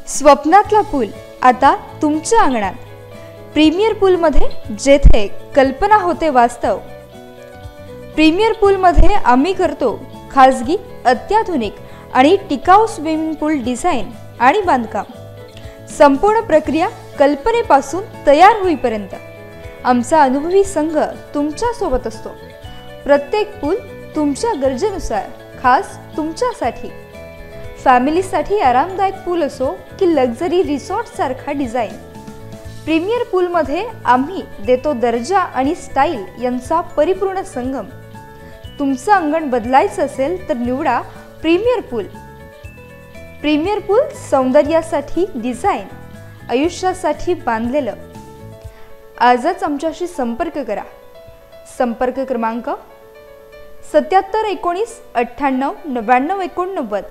स्वप्नातला पूल आता तुमच्या अंगणात. प्रीमियर पूलमध्ये जेथे कल्पना होते वास्तव. प्रीमियर पूलमध्ये आम्ही करतो खासगी, अत्याधुनिक आणि टिकाऊ स्विमिंग पूल डिझाईन आणि बांधकाम. संपूर्ण प्रक्रिया कल्पनेपासून तयार होईपर्यंत आमचा अनुभवी संघ तुमच्या सोबत असतो. प्रत्येक पूल तुमच्या गरजेनुसार खास तुमच्यासाठी. फॅमिलीसाठी आरामदायक पूल असो की लक्झरी रिसॉर्ट सारखा डिझाईन, प्रीमियर पूलमध्ये आम्ही देतो दर्जा आणि स्टाईल यांचा परिपूर्ण संगम. तुमचं अंगण बदलायचं असेल तर निवडा प्रीमियर पूल. प्रीमियर पूल सौंदर्यासाठी डिझाईन, आयुष्यासाठी बांधलेलं. आजच आमच्याशी संपर्क करा. संपर्क क्रमांक 77 19 98 99 89.